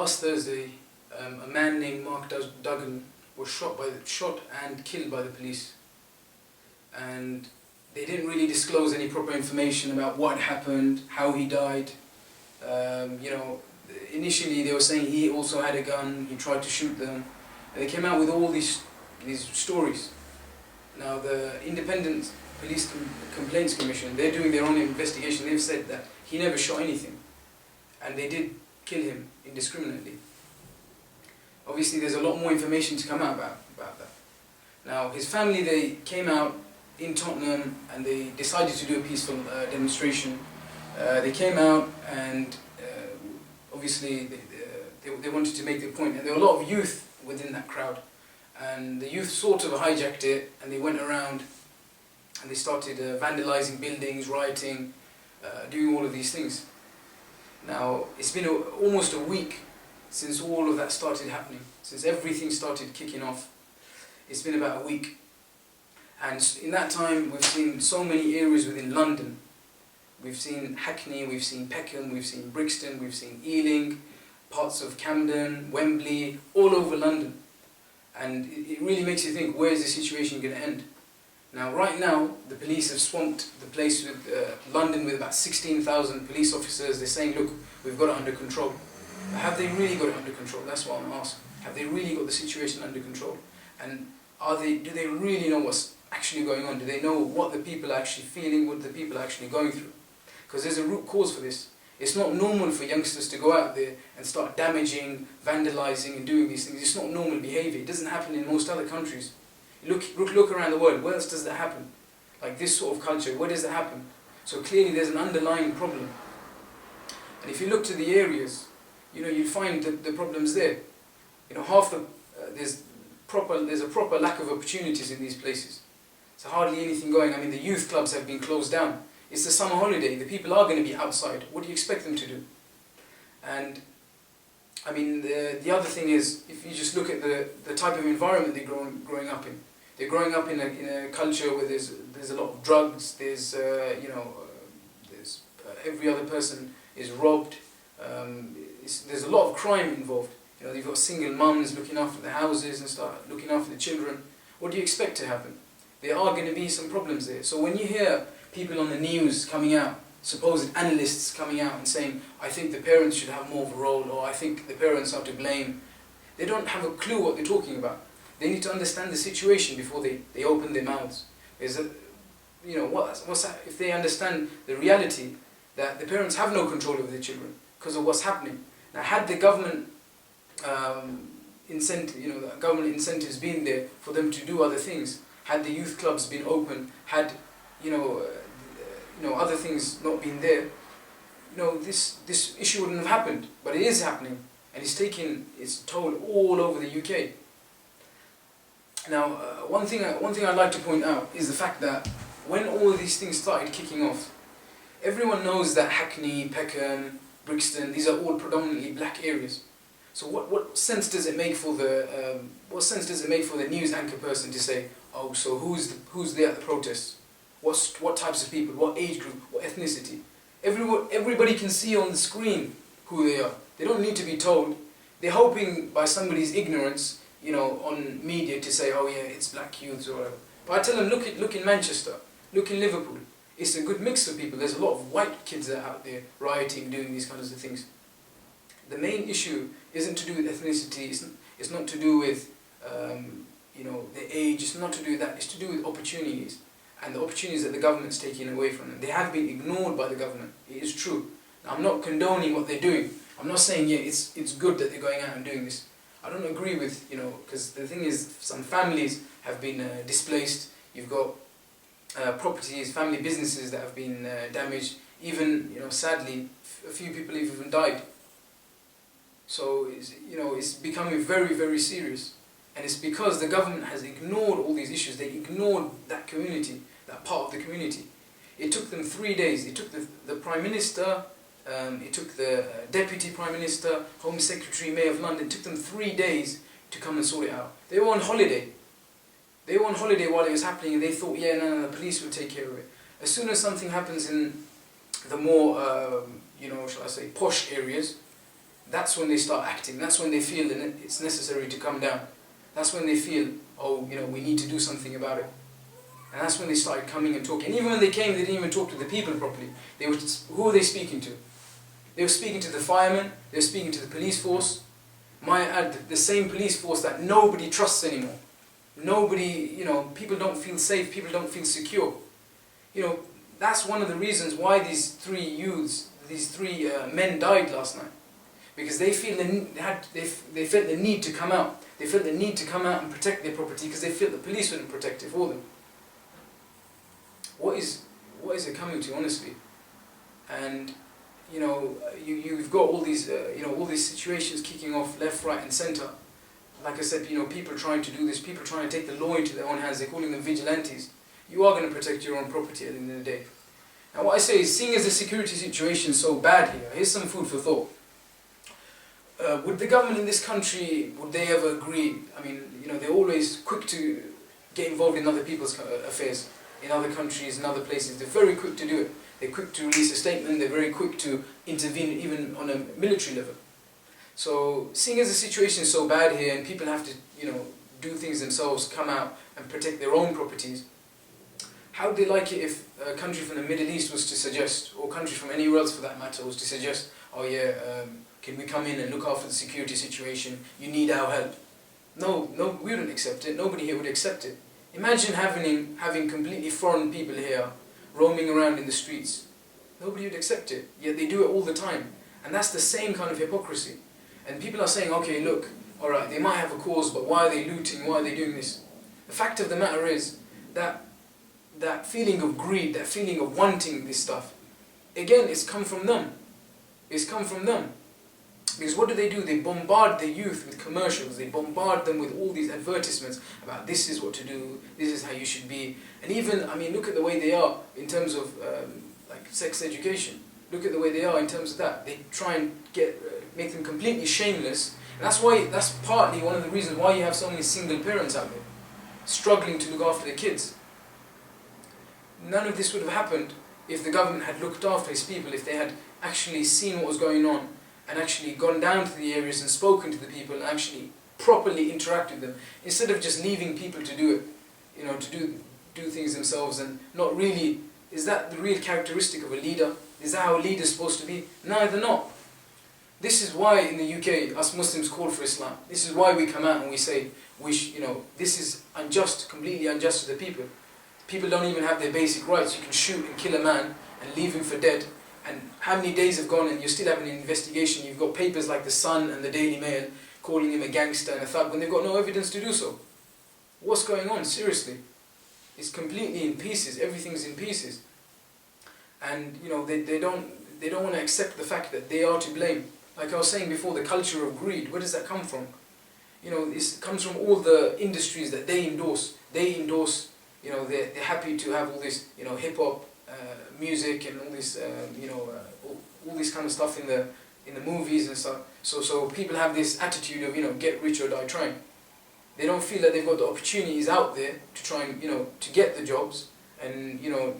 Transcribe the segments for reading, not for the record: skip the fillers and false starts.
last Thursday, a man named Mark Duggan was shot and killed by the police, and they didn't really disclose any proper information about what happened, how he died. Initially they were saying he also had a gun, he tried to shoot them. And they came out with all these stories. Now the Independent Police Complaints Commission, they're doing their own investigation. They've said that he never shot anything, and they did kill him indiscriminately. Obviously there's a lot more information to come out about that. Now his family, they came out in Tottenham and they decided to do a peaceful demonstration. They came out and obviously they wanted to make their point, and there were a lot of youth within that crowd, and the youth sort of hijacked it, and they went around and they started vandalizing buildings, rioting, doing all of these things. Now it's been almost a week since all of that started happening, since everything started kicking off. It's been about a week, and in that time we've seen so many areas within London. We've seen Hackney, we've seen Peckham, we've seen Brixton, we've seen Ealing, parts of Camden, Wembley, all over London. And it really makes you think, where is the situation going to end? Now, right now, the police have swamped the place with London with about 16,000 police officers. They're saying, look, we've got it under control. But have they really got it under control? That's what I'm asking. Have they really got the situation under control? And do they really know what's actually going on? Do they know what the people are actually feeling, what the people are actually going through? Because there's a root cause for this. It's not normal for youngsters to go out there and start damaging, vandalizing and doing these things. It's not normal behavior. It doesn't happen in most other countries. Look around the world. Where else does that happen? Like this sort of culture, where does that happen? So clearly there's an underlying problem. And if you look to the areas, you find the problems there. There's a proper lack of opportunities in these places. So hardly anything going. I mean, the youth clubs have been closed down. It's the summer holiday. The people are going to be outside. What do you expect them to do? And I mean, the other thing is, if you just look at the type of environment they're growing up in. They're growing up in a culture where there's a lot of drugs. There's every other person is robbed. There's a lot of crime involved. You've got single mums looking after the houses and start looking after the children. What do you expect to happen? There are going to be some problems there. So when you hear people on the news coming out, supposed analysts coming out and saying, I think the parents should have more of a role, or I think the parents are to blame, they don't have a clue what they're talking about. They need to understand the situation before they open their mouths. If they understand the reality that the parents have no control over their children because of what's happening. Now, had the government government incentives been there for them to do other things, had the youth clubs been open, had other things not been there, this issue wouldn't have happened. But it is happening, and it's taking its toll all over the UK. Now, one thing I'd like to point out is the fact that when all of these things started kicking off, everyone knows that Hackney, Peckham, Brixton, these are all predominantly black areas. So what sense does it make for the news anchor person to say, oh, so who's there at the protests? What types of people? What age group? What ethnicity? Everybody can see on the screen who they are. They don't need to be told. They're hoping by somebody's ignorance, on media to say, oh yeah, it's black youths or whatever. But I tell them, look in Manchester, look in Liverpool. It's a good mix of people. There's a lot of white kids that are out there rioting, doing these kinds of things. The main issue isn't to do with ethnicity. It's not to do with their age. It's not to do with that. It's to do with opportunities. And the opportunities that the government's taking away from them. They have been ignored by the government. It is true. Now, I'm not condoning what they're doing. I'm not saying, yeah, it's good that they're going out and doing this. I don't agree with, because the thing is, some families have been displaced. You've got properties, family businesses that have been damaged. Even, sadly, a few people have even died. So, it's becoming very, very serious. And it's because the government has ignored all these issues. They ignored that community, that part of the community. It took them 3 days. It took the Prime Minister, it took the Deputy Prime Minister, Home Secretary, Mayor of London. It took them 3 days to come and sort it out. They were on holiday. They were on holiday while it was happening, and they thought, yeah, no, the police will take care of it. As soon as something happens in the more, shall I say, posh areas, that's when they start acting. That's when they feel that it's necessary to come down. That's when they feel, oh, you know, we need to do something about it. And that's when they started coming and talking. And even when they came, they didn't even talk to the people properly. Who were they speaking to? They were speaking to the firemen, they were speaking to the police force. Might add, the same police force that nobody trusts anymore. Nobody, you know, people don't feel safe, people don't feel secure. You know, that's one of the reasons why these three men died last night. Because they feel they felt the need to come out. They felt the need to come out and protect their property because they felt the police wouldn't protect it for them. What is it coming to, honestly? And you know, you've got all these all these situations kicking off left, right, and centre. Like I said, you know, people trying to do this, people trying to take the law into their own hands. They're calling them vigilantes. You are going to protect your own property at the end of the day. Now, what I say is, seeing as the security situation is so bad here, here's some food for thought. Would the government in this country, would they ever agree? I mean, you know, they're always quick to get involved in other people's affairs, in other countries, in other places. They're very quick to do it. They're quick to release a statement, they're very quick to intervene even on a military level. So, seeing as the situation is so bad here and people have to, you know, do things themselves, come out and protect their own properties, how would they like it if a country from the Middle East was to suggest, or a country from anywhere else for that matter, was to suggest, oh yeah, can we come in and look after the security situation, you need our help? No, we wouldn't accept it, nobody here would accept it. Imagine having completely foreign people here, roaming around in the streets. Nobody would accept it, yet they do it all the time. And that's the same kind of hypocrisy. And people are saying, okay, look, alright, they might have a cause, but why are they looting, why are they doing this? The fact of the matter is that feeling of greed, that feeling of wanting this stuff, again, it's come from them. It's come from them. Because what do? They bombard the youth with commercials, they bombard them with all these advertisements about this is what to do, this is how you should be. And even, I mean, look at the way they are in terms of like sex education. Look at the way they are in terms of that. They try and make them completely shameless. And that's partly one of the reasons why you have so many single parents out there, struggling to look after their kids. None of this would have happened if the government had looked after its people, if they had actually seen what was going on, and actually gone down to the areas and spoken to the people and actually properly interacted with them, instead of just leaving people to do it, you know, to do things themselves and not really. Is that the real characteristic of a leader? Is that how a leader is supposed to be? No, they're not. This is why in the UK us Muslims call for Islam. This is why we come out and we say, you know, this is unjust, completely unjust to the people. People don't even have their basic rights. You can shoot and kill a man and leave him for dead. And how many days have gone and you're still having an investigation? You've got papers like The Sun and the Daily Mail calling him a gangster and a thug when they've got no evidence to do so. What's going on? Seriously. It's completely in pieces. Everything's in pieces. And you know, they don't want to accept the fact that they are to blame. Like I was saying before, the culture of greed, where does that come from? You know, it comes from all the industries that they endorse. They endorse, you know, they're happy to have all this, you know, hip-hop, music and all this, all this kind of stuff in the movies and stuff. So people have this attitude of, you know, get rich or die trying. They don't feel that they've got the opportunities out there to try and, you know, to get the jobs. And, you know,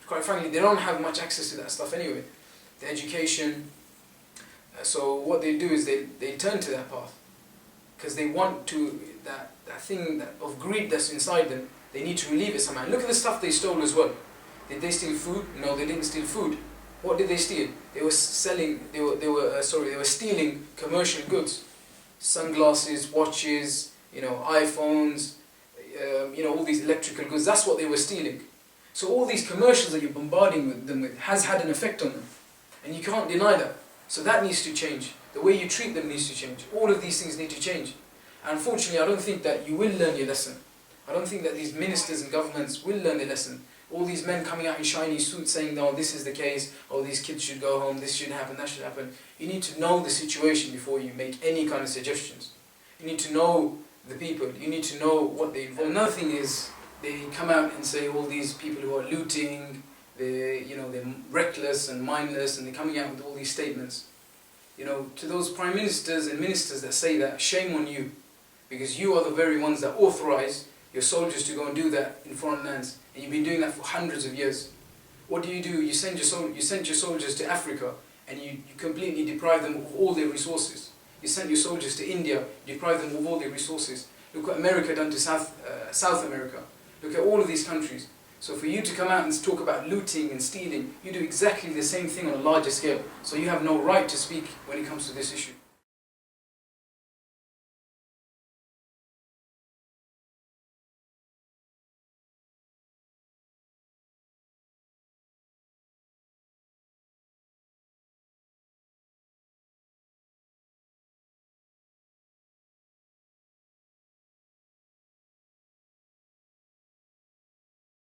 quite frankly, they don't have much access to that stuff anyway. The education. So what they do is they turn to that path. Because they want to, that thing of greed that's inside them, they need to relieve it somehow. Look at the stuff they stole as well. Did they steal food? No, they didn't steal food. What did they steal? They were stealing commercial goods. Sunglasses, watches, you know, iPhones, you know, all these electrical goods. That's what they were stealing. So all these commercials that you're bombarding them with has had an effect on them. And you can't deny that. So that needs to change. The way you treat them needs to change. All of these things need to change. And unfortunately, I don't think that you will learn your lesson. I don't think that these ministers and governments will learn their lesson. All these men coming out in shiny suits saying, no, this is the case, oh, these kids should go home, this should happen, that should happen. You need to know the situation before you make any kind of suggestions. You need to know the people, you need to know what they involve. Another thing is, they come out and say all these people who are looting, they're reckless and mindless, and they're coming out with all these statements. You know, to those prime ministers and ministers that say that, shame on you, because you are the very ones that authorize your soldiers to go and do that in foreign lands, and you've been doing that for hundreds of years. What do? You sent your soldiers to Africa, and you completely deprive them of all their resources. You sent your soldiers to India, deprive them of all their resources. Look what America done to South America. Look at all of these countries. So for you to come out and talk about looting and stealing, you do exactly the same thing on a larger scale. So you have no right to speak when it comes to this issue.